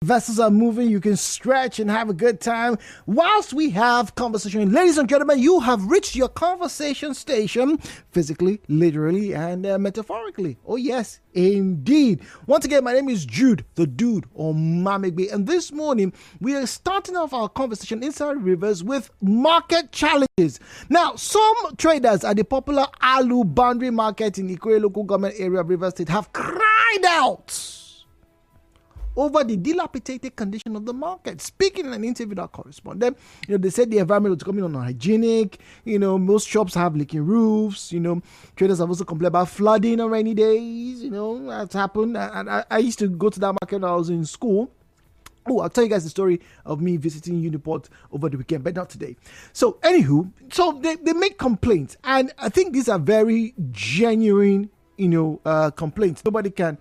vessels are moving, you can stretch and have a good time whilst we have conversation. Ladies and gentlemen, you have reached your conversation station, physically, literally, and metaphorically. Oh yes, indeed. Once again, my name is Jude, the dude, or Mamigbe, and this morning we are starting off our conversation inside Rivers with market challenges. Now, some traders at the popular Alu boundary market in Ikore local government area of Rivers State have cried out over the dilapidated condition of the market. Speaking in an interview with our correspondent, they said the environment was becoming unhygienic. Most shops have leaking roofs. Traders have also complained about flooding on rainy days. That's happened. I used to go to that market when I was in school. Oh, I'll tell you guys the story of me visiting Uniport over the weekend, but not today. So, anywho, they make complaints, and I think these are very genuine, complaints. Nobody can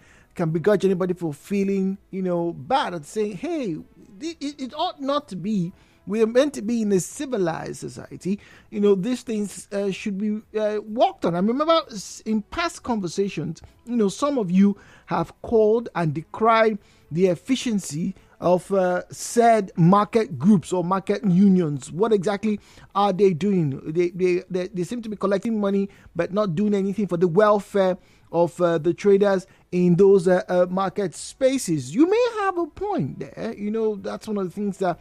begrudge anybody for feeling, bad and saying, hey, it ought not to be. We're meant to be in a civilized society. These things should be worked on. I remember in past conversations, some of you have called and decried the efficiency of said market groups or market unions. What exactly are they doing? They seem to be collecting money but not doing anything for the welfare of the traders in those market spaces. You may have a point there. That's one of the things that,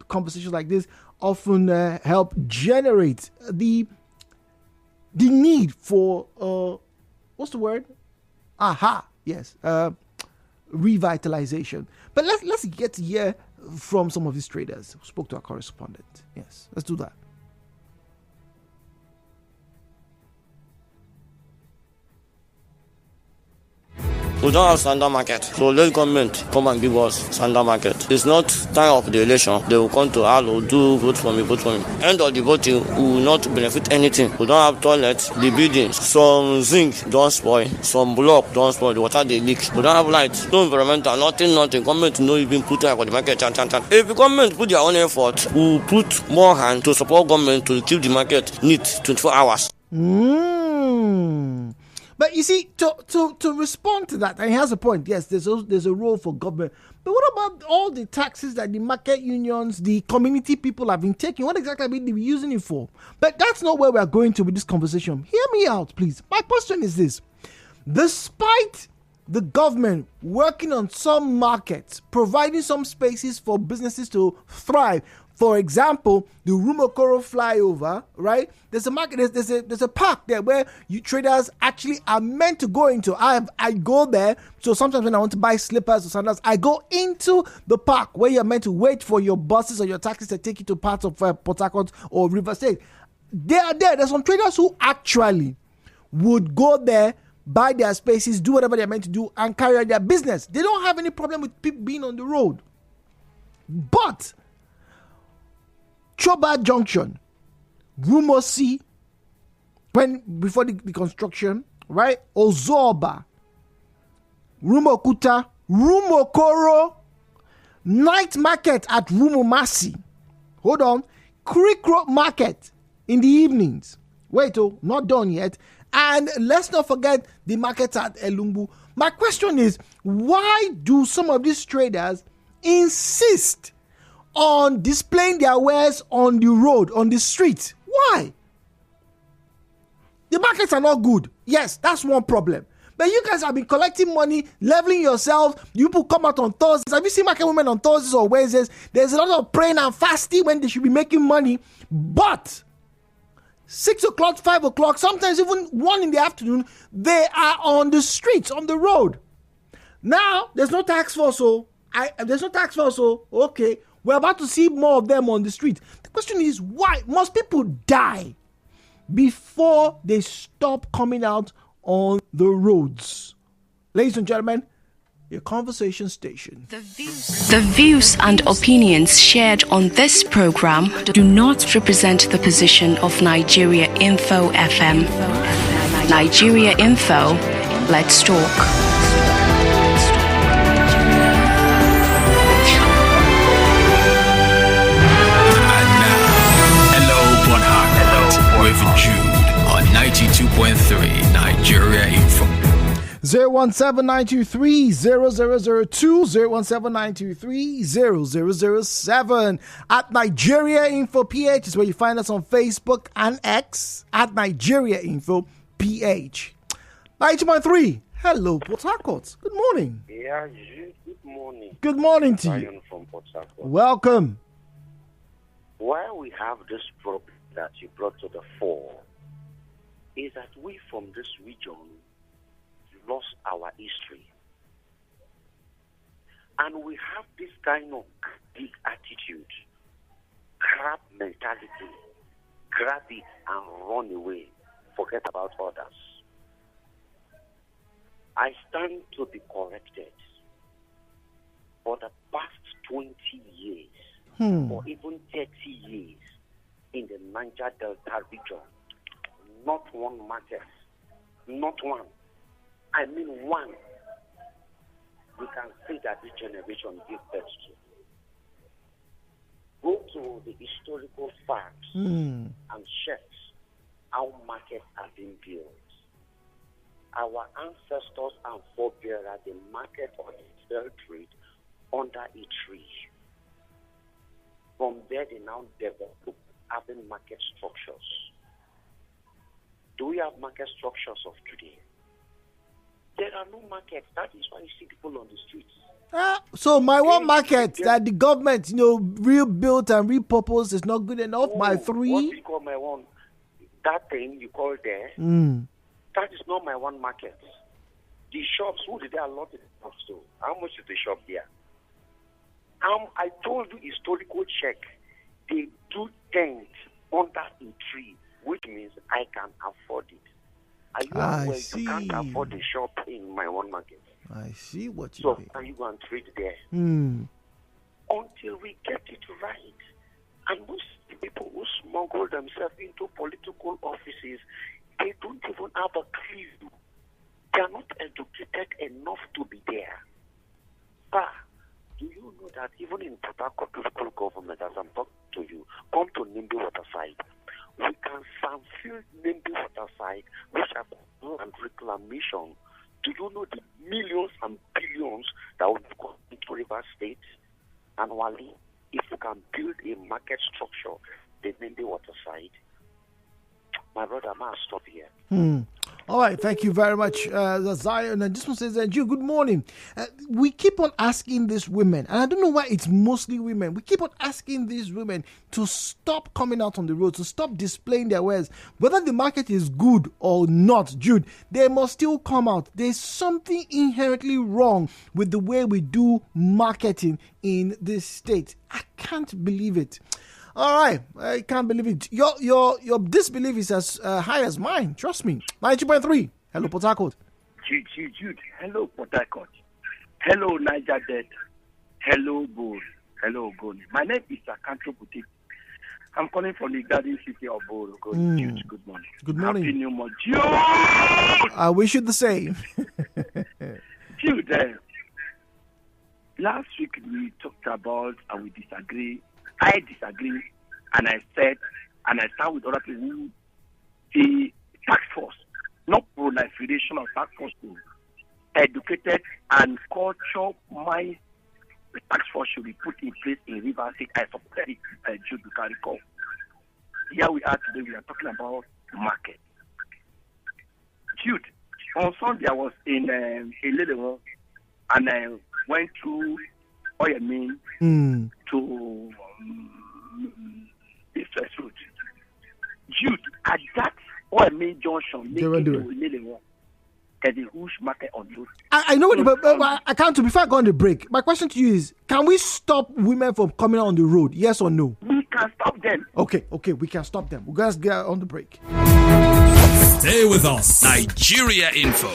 conversations like this often help generate the need for, what's the word? Yes. Revitalization. But let's get to hear from some of these traders who spoke to our correspondent. Yes, let's do that. We don't have standard market, so let government come and give us standard market. It's not time of the election. They will come to Hello, do vote for me. End of the voting, we will not benefit anything. We don't have toilets, the buildings, some zinc don't spoil, some block don't spoil, the water they leak. We don't have lights, no environmental, nothing. Government no even put time for the market. If the government put their own effort, we will put more hand to support government to keep the market neat 24 hours. But you see, to respond to that, and he has a point. Yes, there's a role for government. But what about all the taxes that the market unions, the community people have been taking? What exactly have they been using it for? But that's not where we are going to with this conversation. Hear me out, please. My question is this. Despite the government working on some markets, providing some spaces for businesses to thrive, for example, the Rumokoro flyover, right? There's a market, there's a park there where you traders actually are meant to go into. I go there, so sometimes when I want to buy slippers or sandals, I go into the park where you're meant to wait for your buses or your taxis to take you to parts of Port Harcourt or River State. They are there. There's some traders who actually would go there, buy their spaces, do whatever they're meant to do, and carry out their business. They don't have any problem with people being on the road. But Choba Junction, Rumosi, before the construction, right? Ozoba, Rumokuta, Rumokoro, night market at Rumomasi. Hold on. Creek Road market in the evenings. Wait, not done yet. And let's not forget the market at Elumbu. My question is, why do some of these traders insist on displaying their wares on the road, on the street? Why? The markets are not good. Yes, that's one problem. But you guys have been collecting money, leveling yourselves. You people come out on Thursdays. Have you seen market women on Thursdays or Wednesdays? There's a lot of praying and fasting when they should be making money. But 6 o'clock, 5 o'clock, sometimes even 1 in the afternoon, they are on the streets, on the road. Now, there's no tax force, okay. We're about to see more of them on the street. The question is, why must people die before they stop coming out on the roads? Ladies and gentlemen, your conversation station. The views and opinions shared on this program do not represent the position of Nigeriainfo FM. Nigeriainfo, let's talk. With Jude on 92.3 Nigeriainfo. 017-923-0002, 017-923-0007. At Nigeria Info PH is where you find us on Facebook and X at Nigeria Info PH. 90.3. Hello, Port Harcourt. Good morning. Yeah, good morning. Good morning to you. From Port Harcourt. Welcome. Why we have this problem that you brought to the fore is that we from this region lost our history. And we have this kind of big attitude, crab mentality, grab it and run away, forget about others. I stand to be corrected. For the past 20 years, or even 30 years, in the Niger Delta region, not one market, not one. I mean one. We can say that this generation gave birth to. Go to the historical facts and check how markets have been built. Our ancestors and forebearers, the market or the sell trade under a tree. From there, they now develop having market structures. Do we have market structures of today? There are no markets. That is why you see people on the streets. So my one market that the government, rebuilt and repurposed is not good enough. My three. What do you call my one? That thing you call there. That is not my one market. The shops, who did they allot the shops to? How much is the shop there? I told you historical check. They do tent under a tree, which means I can afford it. Are you aware you can't afford the shop in my one market? I see what you So mean. can you go and trade there? Until we get it right. And most people who smuggle themselves into political offices, they don't even have a clue. They are not educated enough to be there. But do you know that even in Port Harcourt local government, as I'm talking to you, come to Nimbi Waterside, we can fill Nimbi Waterside, which have and reclamation. Do you know the millions and billions that will go into River State annually if we can build a market structure, the Nimbi Waterside? My brother, I must stop here. All right, thank you very much, Zion. And this one says, Jew, good morning. We keep on asking these women, and I don't know why it's mostly women. We keep on asking these women to stop coming out on the road, to stop displaying their wares. Whether the market is good or not, Jude, they must still come out. There's something inherently wrong with the way we do marketing in this state. I can't believe it. All right, I can't believe it. Your disbelief is as high as mine. Trust me. 90.3. Hello, Port Harcourt. Jude. Hello, Port Harcourt. Hello, Niger Delta. Hello, Bull. Hello, Ogoni. My name is Akantro Boutique. I'm calling from the garden city of Bull. Jude, good morning. Good morning. Happy New Month. Jude! I wish you the same. Jude, last week we talked about and we disagree. I disagree, and I said, and I stand with other people, the task force, not proliferation of task force, educated and culture mind, the task force should be put in place in River State. I supported it, Jude, you can recall. Here we are today, we are talking about market. Jude, on Sunday I was in a little one, and I went through to this road. Jude, at that junction, making to Lillian, there's a huge market on road. I know, but I can't. Before I go on the break, my question to you is: can we stop women from coming out on the road? Yes or no? We can stop them. Okay, we can stop them. We'll just get on the break. Stay with us. Nigeria Info.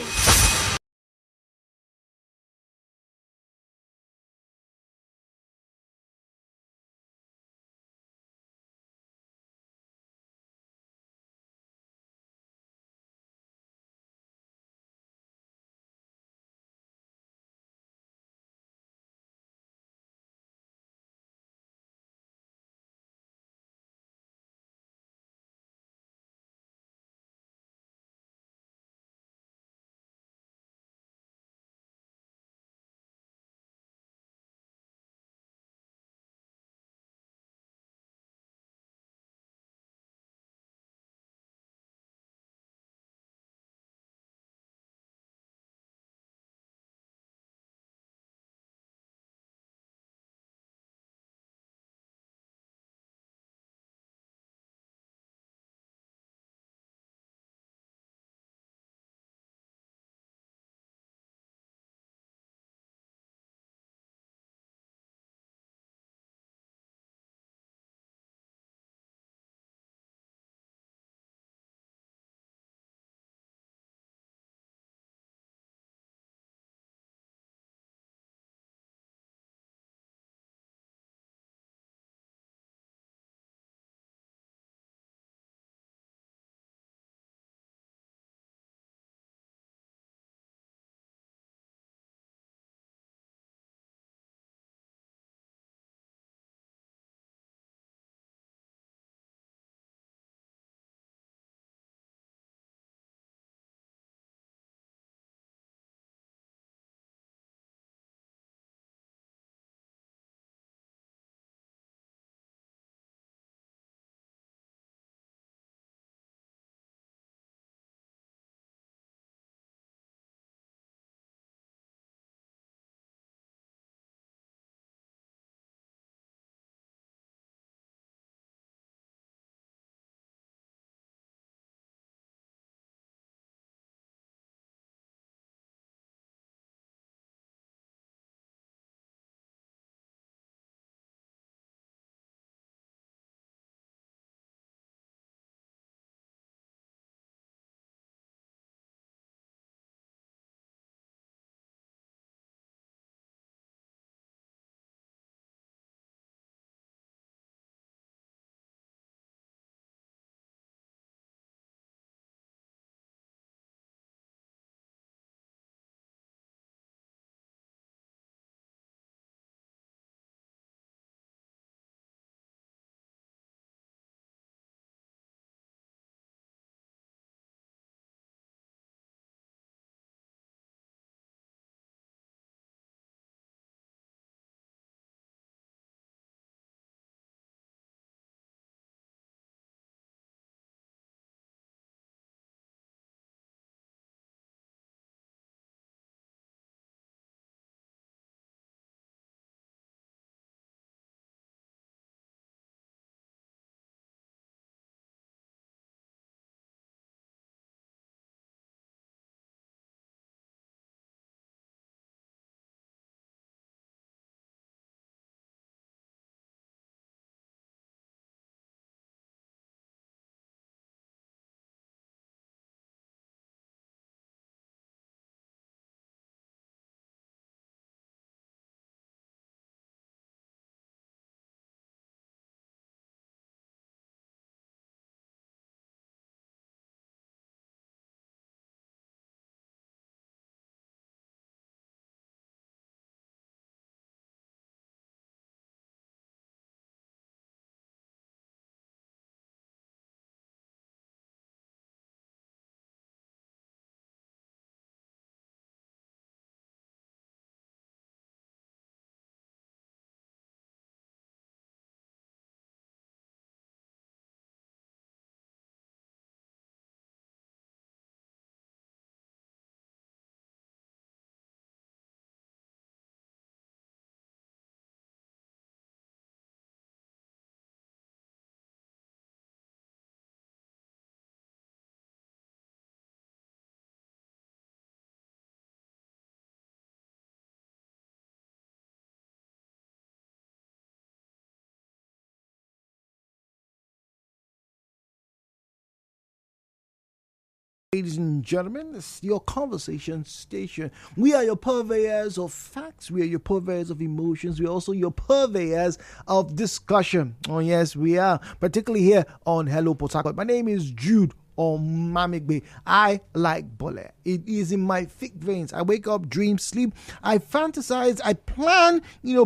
Ladies and gentlemen, this is your conversation station. We are your purveyors of facts. We are your purveyors of emotions. We are also your purveyors of discussion. Oh, yes, we are. Particularly here on Hello Port Harcourt. My name is Jude Omamigbe. I like Bole. It is in my thick veins. I wake up, dream, sleep. I fantasize. I plan,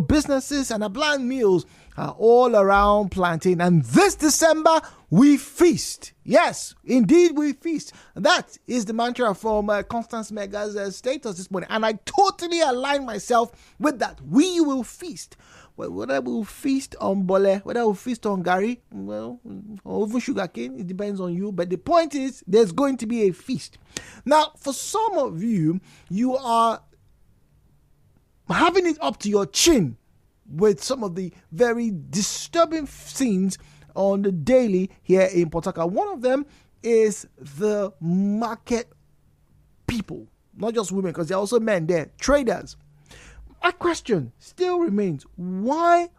businesses, and I plan meals all around plantain. And this December, we feast. Yes, indeed, we feast. That is the mantra from Constance Mega's status this morning. And I totally align myself with that. We will feast. Well, whether we will feast on bole, whether we will feast on gari, or even sugarcane, it depends on you. But the point is, there's going to be a feast. Now, for some of you, you are having it up to your chin with some of the very disturbing scenes on the daily here in Port Harcourt. One of them is the market people, not just women, because there are also men there, traders. My question still remains, why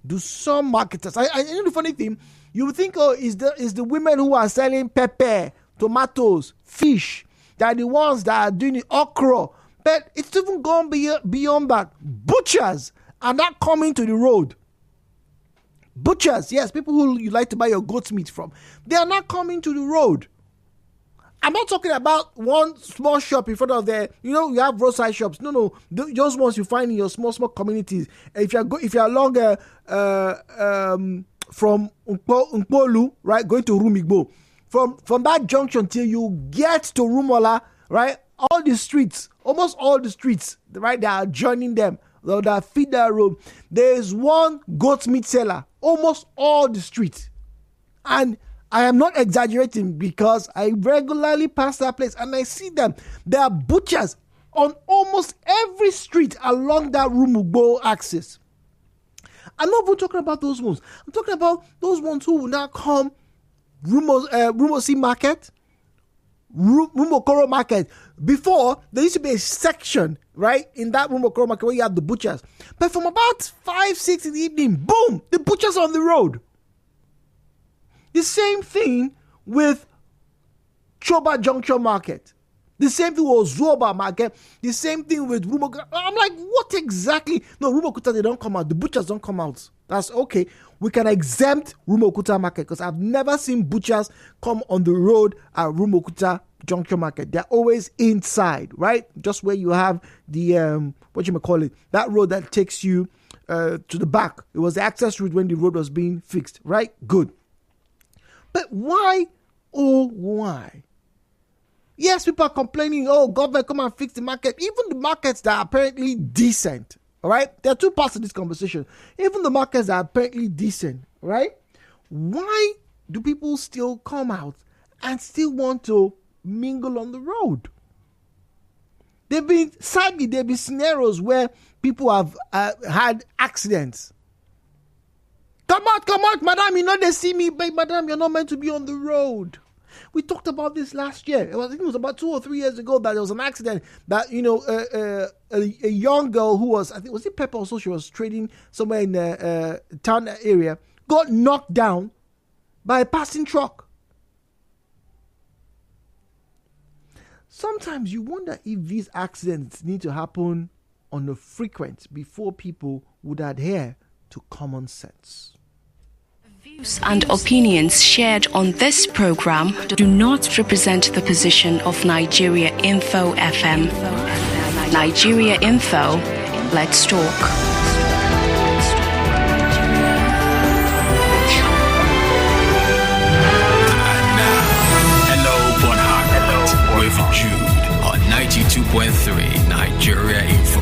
do some marketers, I know the funny thing, you would think, is the women who are selling pepper, tomatoes, fish, that are the ones that are doing the okra, but it's even gone beyond that. Butchers are not coming to the road. Butchers, yes, people who you like to buy your goat's meat from, they are not coming to the road. I'm not talking about one small shop in front of there. You have roadside shops. No, those ones you find in your small communities. If you're along from Nkpolu, right, going to Rumigbo, from that junction till you get to Rumola, right, almost all the streets, right, that are joining them, that feed that road, there's one goat meat seller, almost all the streets. And I am not exaggerating because I regularly pass that place and I see them. There are butchers on almost every street along that Rumugbo axis. I'm not even talking about those ones. I'm talking about those ones who will now come Rumosi Market, Rumokoro Market. Before, there used to be a section, right, in that Rumokoro Market where you have the butchers. But from about 5, 6 in the evening, boom, the butchers are on the road. The same thing with Choba Junction Market. The same thing with Zoba Market. The same thing with Rumokuta. I'm like, what exactly? No, Rumokuta, they don't come out. The butchers don't come out. That's okay. We can exempt Rumokuta Market because I've never seen butchers come on the road at Rumokuta Junction Market. They're always inside, right? Just where you have the, that road that takes you to the back. It was the access route when the road was being fixed, right? Good. But why, why? Yes, people are complaining, government, come and fix the market. Even the markets that are apparently decent, all right? There are two parts of this conversation. Even the markets that are apparently decent, right? Why do people still come out and still want to mingle on the road? Sadly, there have been scenarios where people have had accidents. Come out, madam, they see me, but madam, you're not meant to be on the road. We talked about this last year. I think it was about 2 or 3 years ago that there was an accident that, a young girl who was it Pepper also, she was trading somewhere in the town area, got knocked down by a passing truck. Sometimes you wonder if these accidents need to happen on a frequent before people would adhere to common sense. Views and opinions shared on this program do not represent the position of Nigeriainfo FM. Nigeriainfo, let's talk. Hello, Port Harcourt, with Jude on 92.3 Nigeriainfo.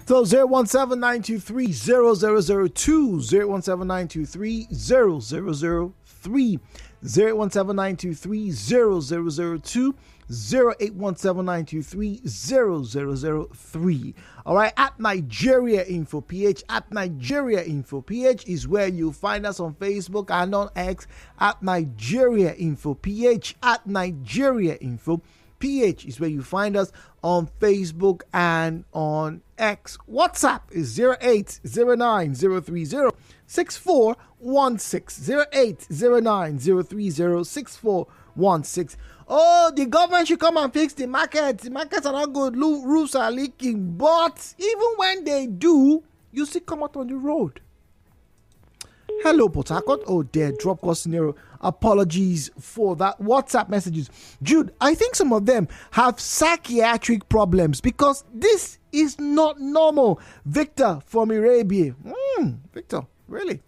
So 017-923-0002, 017-923-0003, 017-923-0002, 08179230003. All right, at Nigeriainfo PH, at Nigeriainfo PH is where you'll find us on Facebook and on X at Nigeriainfo PH, at Nigeriainfo PH is where you find us on Facebook and on X. WhatsApp is 0809-030-6416. 0809-030-6416. Oh, the government should come and fix the market. The markets are not good. Roofs are leaking. But even when they do, you still come out on the road. Hello, Port Harcourt. Oh, dear, drop cost scenario. Apologies for that. WhatsApp messages. Jude, I think some of them have psychiatric problems because this is not normal. Victor from Arabia. Victor, really?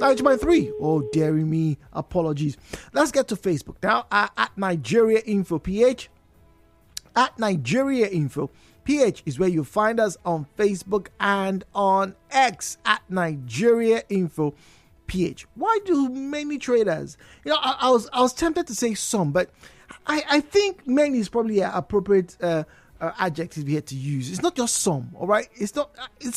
9.3. Oh, dearie me. Apologies. Let's get to Facebook now. At Nigeriainfo PH. At Nigeriainfo PH is where you find us on Facebook and on X at Nigeriainfo PH. Why do many traders? I was tempted to say some, but I think many is probably an appropriate adjective here to use. It's not just some, all right? It's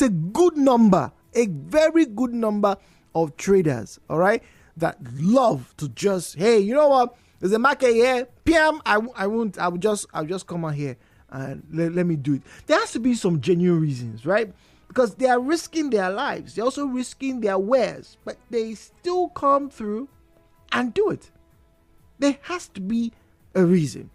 a good number, a very good number of traders, all right, that love to just, hey, you know what? There's a market here. PM, I'll just come out here and let me do it. There has to be some genuine reasons, right? Because they are risking their lives. They're also risking their wares, but they still come through and do it. There has to be a reason.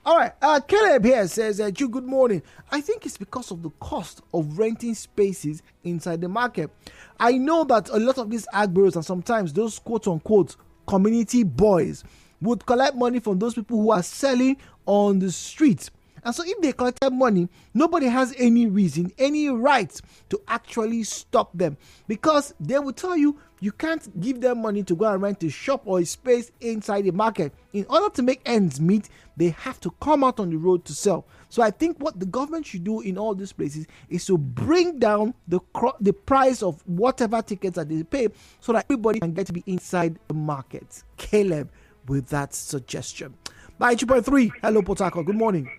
All right, Caleb here says, good morning. I think it's because of the cost of renting spaces inside the market. I know that a lot of these agros and sometimes those quote-unquote community boys would collect money from those people who are selling on the streets. And so if they collected money, nobody has any reason, any right to actually stop them. Because they will tell you, you can't give them money to go and rent a shop or a space inside the market. In order to make ends meet, they have to come out on the road to sell. So I think what the government should do in all these places is to bring down the price of whatever tickets that they pay so that everybody can get to be inside the market. Caleb with that suggestion. By 2.3, hello Port Harcourt, good morning.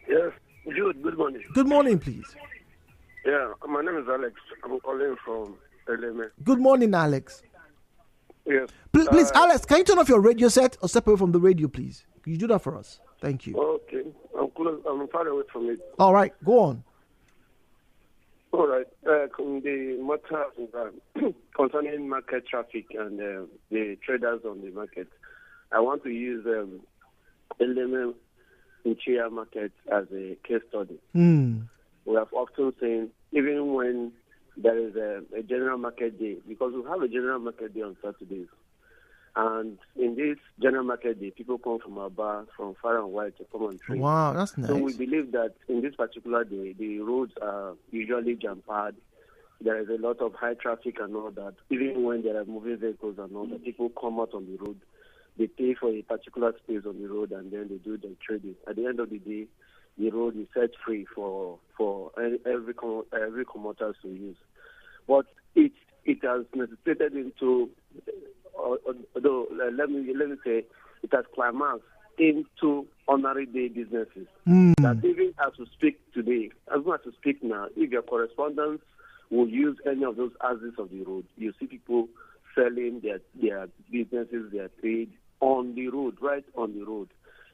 Yes, Jude, good morning. Good morning, please. Yeah, my name is Alex. I'm calling from LMA. Good morning, Alex. Yes. Please, Alex, can you turn off your radio set or step away from the radio, please? Can you do that for us? Thank you. Okay. I'm far away from it. All right, go on. All right. The matter concerning market traffic and the traders on the market, I want to use LMA interior market as a case study. We have often seen, even when there is a general market day, because we have a general market day on Saturdays, and in this general market day, people come from Aba, from far and wide to come and trade. Wow, that's nice. So we believe that in this particular day, the roads are usually jam-packed. There is a lot of high traffic and all that. Even when there are moving vehicles and all that, people come out on the road. They pay for a particular space on the road and then they do the trading. At the end of the day, the road is set free for every commuters to use. But it has necessitated into, although let me say, it has climaxed into ordinary day businesses. That even as we speak today, as much as we speak now, if your correspondents will use any of those axes of the road, you see people selling their businesses, their trade on the road, right on the road.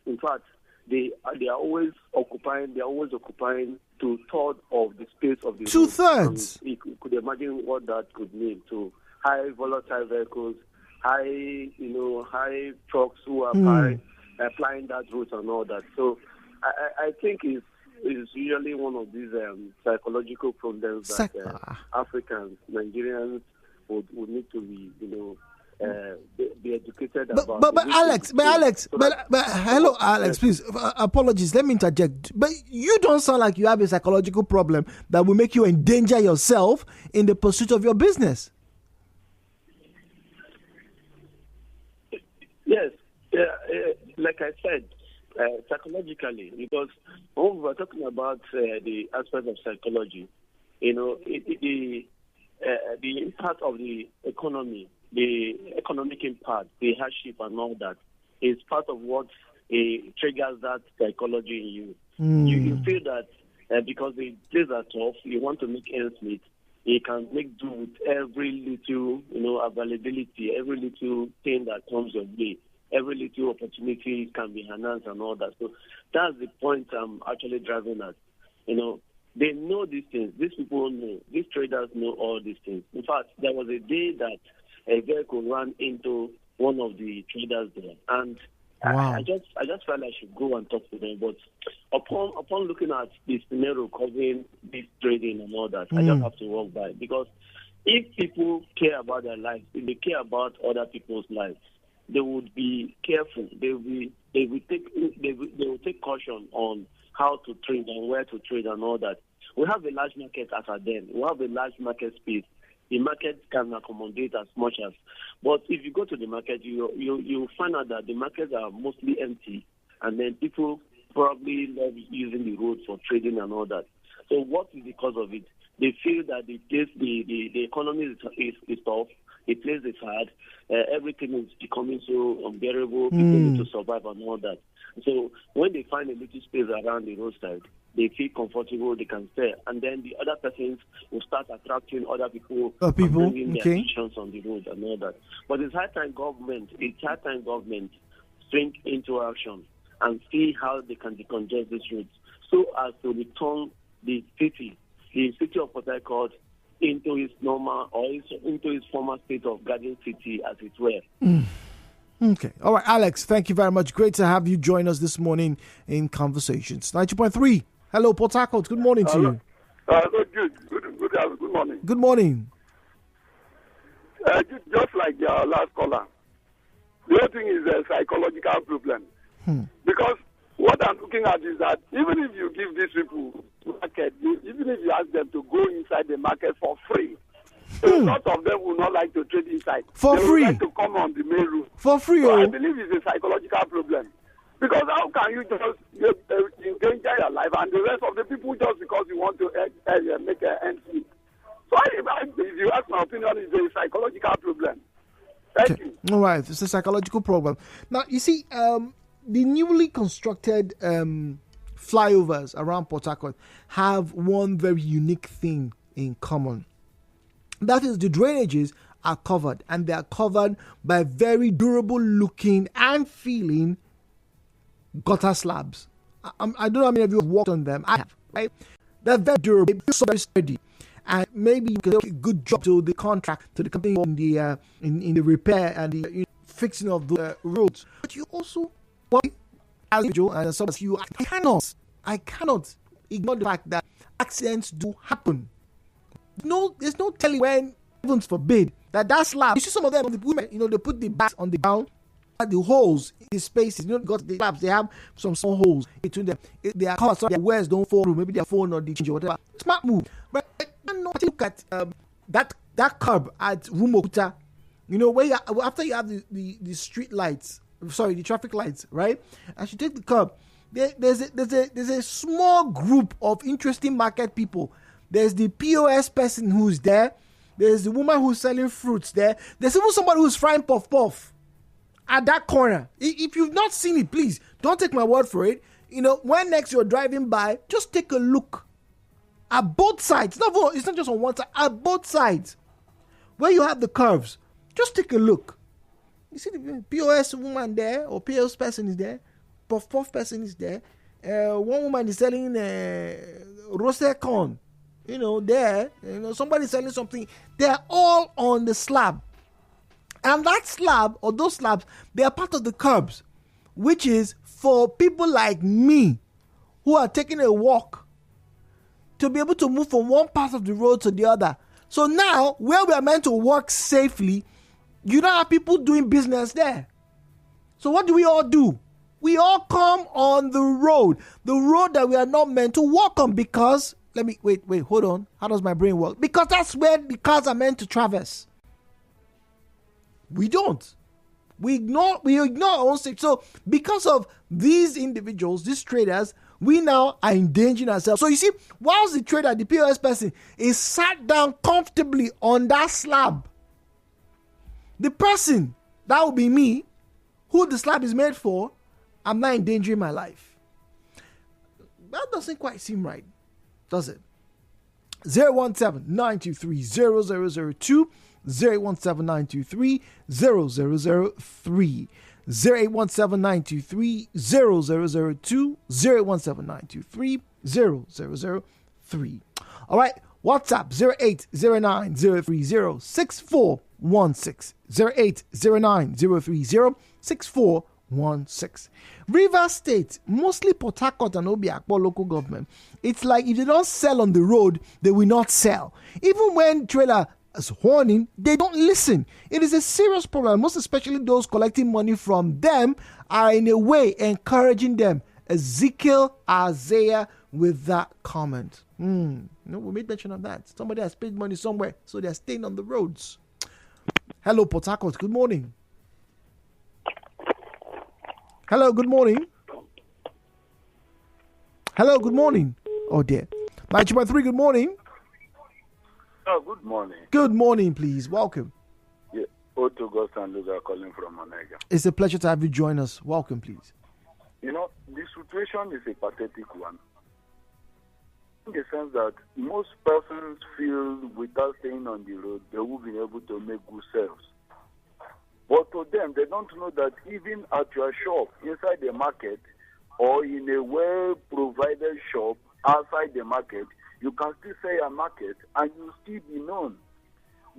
In fact, they are always occupying 2/3 of the space of the road. 2/3. You could imagine what that could mean to high volatile vehicles, high trucks who are applying that route and all that. So I think it's usually one of these psychological problems that Africans, Nigerians would need to be educated about. But hello, Alex, please. Apologies, let me interject. But you don't sound like you have a psychological problem that will make you endanger yourself in the pursuit of your business. Yes, like I said, psychologically, because when we were talking about the aspect of psychology, the impact of the economy, the economic impact, the hardship and all that is part of what triggers that psychology in you. You feel that because the days are tough, you want to make ends meet. You can make do with every little, availability, every little thing that comes your way. every little opportunity can be enhanced and all that. So that's the point I'm actually driving at. They know these things. These people know. These traders know all these things. In fact, there was a day that a vehicle ran into one of the traders there, and wow. I just felt I should go and talk to them. But upon looking at the scenario covering this trading and all that, I just have to walk by, because if people care about their lives, if they care about other people's lives, they would be careful. They will take caution on how to trade and where to trade and all that. We have a large market as at then. We have a large market space. The market can accommodate as much as. But if you go to the market, you find out that the markets are mostly empty, and then people probably love using the road for trading and all that. So what is the cause of it? They feel that the economy is tough. The place is hard. Everything is becoming so unbearable. People need to survive and all that. So when they find a little space around the roadside, they feel comfortable, they can stay. And then the other persons will start attracting other people, and bringing their actions on the road and all that. But it's high time government swing into action and see how they can decongest these roads so as to return the city of Port Harcourt into its normal or into its former state of Garden City, as it were. Okay. All right, Alex, thank you very much. Great to have you join us this morning in Conversations. 90.3. Hello, Port Harcourt. Good morning to you. Good morning. Good morning. Just like your last caller, the whole thing is a psychological problem. Because what I'm looking at is that even if you give these people market, even if you ask them to go inside the market for free, a lot of them will not like to trade inside. For they free? Would like to come on the main route. For free, so I believe it's a psychological problem. Because how can you just endanger your life and the rest of the people just because you want to make an end meet? So if you ask my opinion, it's a psychological problem. Thank you. All right, it's a psychological problem. Now, you see, the newly constructed flyovers around Port Harcourt have one very unique thing in common. That is, the drainages are covered, and they are covered by very durable looking and feeling gutter slabs. I don't know how many of you have walked on them. I have, right? They're very durable, so very steady. And maybe you can do a good job to the contract, to the company in the repair and the fixing of the roads. But you also, as usual, and some of you, I cannot ignore the fact that accidents do happen. No, there's no telling when, heavens forbid, that slab. You see some of them, the women, they put the bats on the ground, the holes in the spaces. Got the slabs. They have some small holes between them. They are covered so their wares don't fall through. Maybe their phone or the change or whatever. Smart move. But I cannot look at that curb at Rumokuta. Where after you have the street lights, the traffic lights, right? As you take the curb, there's a small group of interesting market people. There's the POS person who's there. There's the woman who's selling fruits there. There's even somebody who's frying puff at that corner. If you've not seen it, please don't take my word for it. When next you're driving by, just take a look at both sides. It's not just on one side. At both sides, where you have the curves, just take a look. You see the POS woman there, or POS person is there. Puff person is there. One woman is selling roasted corn. There, somebody selling something. They're all on the slab. And that slab, or those slabs, they are part of the curbs, which is for people like me who are taking a walk to be able to move from one part of the road to the other. So now, where we are meant to walk safely, you don't have people doing business there. So what do? We all come on the road that we are not meant to walk on, because wait, hold on. How does my brain work? Because that's where the cars are meant to traverse. We don't. We ignore our own safety. So because of these individuals, these traders, we now are endangering ourselves. So you see, whilst the trader, the POS person, is sat down comfortably on that slab, the person, that would be me, who the slab is made for, I'm not endangering my life. That doesn't quite seem right, does it? 017-923-0002, 017-923-0003, 0817-923-0002, 0817-923-0003. All right, WhatsApp 0809-030-6416, 0809-030-6416. Rivers State, mostly Port Harcourt and Obiakpo local government. It's like if they don't sell on the road, they will not sell. Even when trailer is warning, they don't listen. It is a serious problem. Most especially those collecting money from them are in a way encouraging them. Ezekiel Isaiah with that comment. We made mention of that. Somebody has paid money somewhere, so they're staying on the roads. Hello, Port Harcourt. Good morning. Hello, good morning. Hello, good morning. Oh dear. 923, good morning. Oh, good morning. Good morning, please. Welcome. Yeah, Otto Ghost and Luga calling from Onega. It's a pleasure to have you join us. Welcome, please. You know, the situation is a pathetic one. In the sense that most persons feel without staying on the road, they will be able to make good sales. But to them, they don't know that even at your shop, inside the market, or in a well-provided shop outside the market, you can still say a market and you still be known.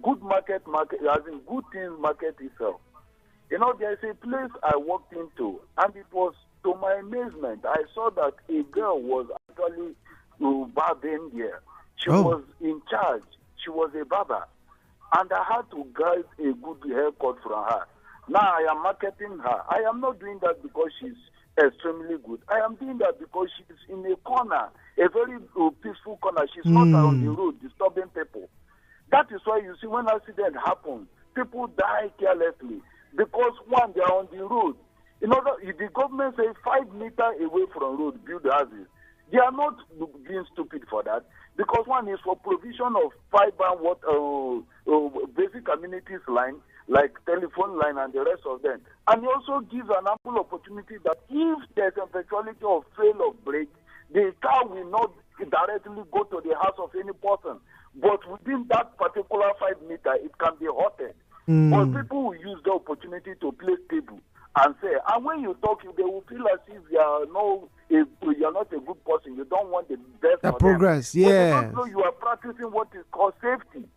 Good market, as in good things market itself. You know, there's a place I walked into, and it was, to my amazement, I saw that a girl was actually barbing there. She was in charge. She was a barber. And I had to get a good haircut from her. Now I am marketing her. I am not doing that because she's extremely good. I am doing that because she's in a corner, a very peaceful corner. She's not on the road disturbing people. That is why you see when accident happens, people die carelessly because one, they are on the road. In order, if the government says 5 meters away from road, build houses. They are not being stupid for that because one is for provision of fiber, basic amenities line like telephone line and the rest of them. And it also gives an ample opportunity that if there's an eventuality of fail of brake, the car will not directly go to the house of any person. But within that particular 5 meters, it can be halted. But people will use the opportunity to play table and say, and when you talk, they will feel as if you are not a good person. You don't want the best for progress, them. yeah. But you don't know you are practicing what is called safety.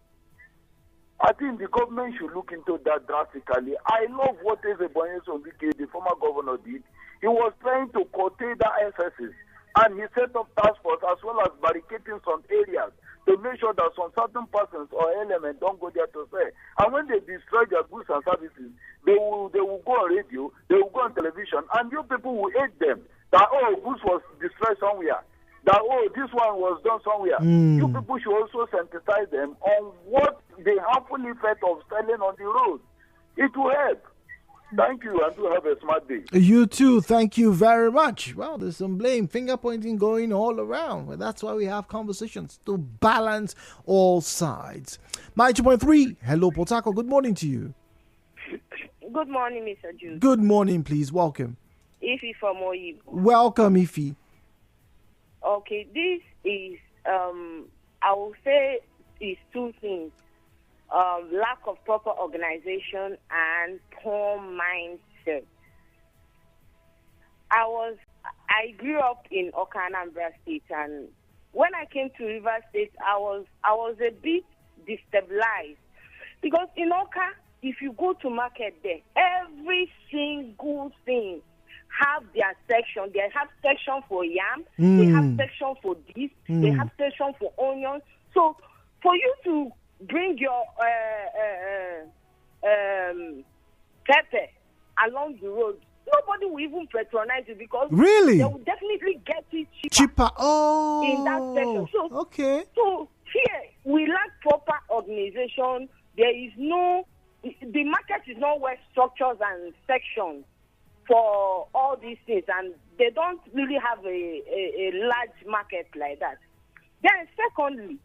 I think the government should look into that drastically. I love what Ezebonye Sombike, the former governor, did. He was trying to curtail the excesses, and he set up task force as well as barricading some areas to make sure that some certain persons or elements don't go there to say. And when they destroy their goods and services, they will go on radio, they will go on television, and you people will hate them. That, goods was destroyed somewhere. That, this one was done somewhere. You people should also sensitize them on what the harmful effect of selling on the road. It will help. Thank you, and do have a smart day. You too. Thank you very much. Well, there's some blame, finger pointing going all around. Well, that's why we have conversations to balance all sides. 92.3. Hello, Port Harcourt. Good morning to you. Good morning, Mr. Jude. Good morning, please. Welcome. Ify from Oyibo. Welcome, Ify. Okay, this is, I will say, is two things. Lack of proper organization and poor mindset. I grew up in Oka, Anambra State, and when I came to River State, I was a bit destabilized because in Oka, if you go to market there, every single thing have their section. They have section for yam, they have section for this, they have section for onions. So for you to bring your pepper along the road, nobody will even patronize you because really they will definitely get it cheaper. In that section. So, okay. So here we lack proper organization. There is the market is not well structured and sections for all these things, and they don't really have a large market like that. Then secondly,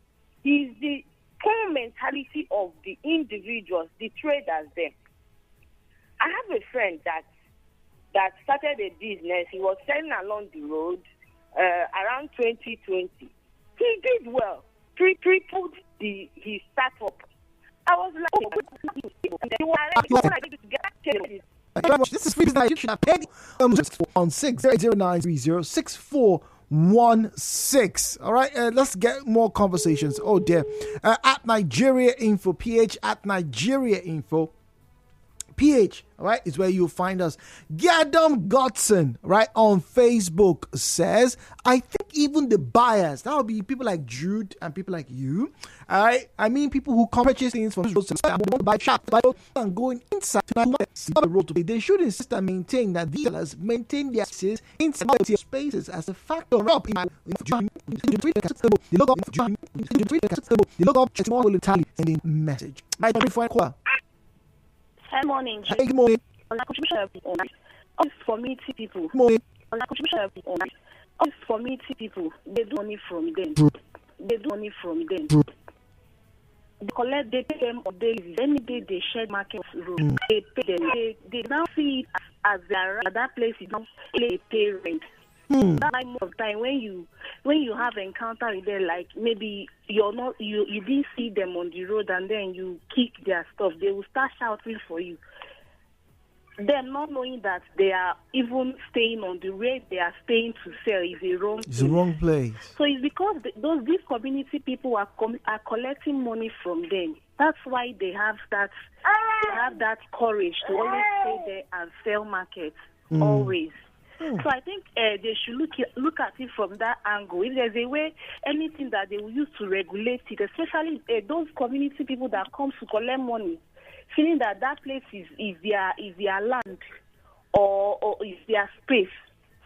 is the poor mentality of the individuals, the traders there. I have a friend that started a business. He was selling along the road around 2020. He did well. Tripled his startup. I was like, Thank you very much. This is free business. You should have paid on 609306416. All right, let's get more conversations. Oh dear. At Nigeriainfo, PH at Nigeriainfo. PH, all right, is where you'll find us. Gadam Godson, right, on Facebook says, I think even the buyers, that would be people like Jude and people like you, all right, I mean people who come purchase things from roads to buy shops and going inside to the road. They should insist and maintain that dealers maintain their spaces inside their spaces as a factor up in the message. My Good morning. Hey, good morning. On the contribution of community people. Good morning. On the contribution of community people, they do money from them. They collect, they pay them on daily. Any day they share market room, they pay them. They now see it as their that place is not a pay rent. That time of time when you have encounter with them, like maybe you didn't see them on the road and then you kick their stuff, they will start shouting for you. Them not knowing that they are even staying on the way they are staying to sell is a wrong place. It's a wrong place. So it's because these community people are collecting money from them. That's why they have that courage to always stay there and sell markets always. So I think they should look at it from that angle. If there's a way, anything that they will use to regulate it, especially those community people that come to collect money, feeling that place is their land or is their space.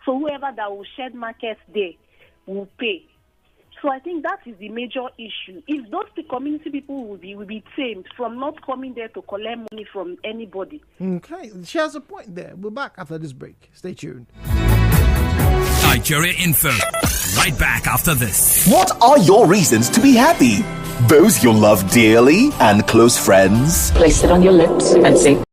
So whoever that will shed markets there will pay. So I think that is the major issue. If those community people will be tamed from not coming there to collect money from anybody. Okay, she has a point there. We're back after this break. Stay tuned. Nigeriainfo. Right back after this. What are your reasons to be happy? Those you love dearly and close friends? Place it on your lips and say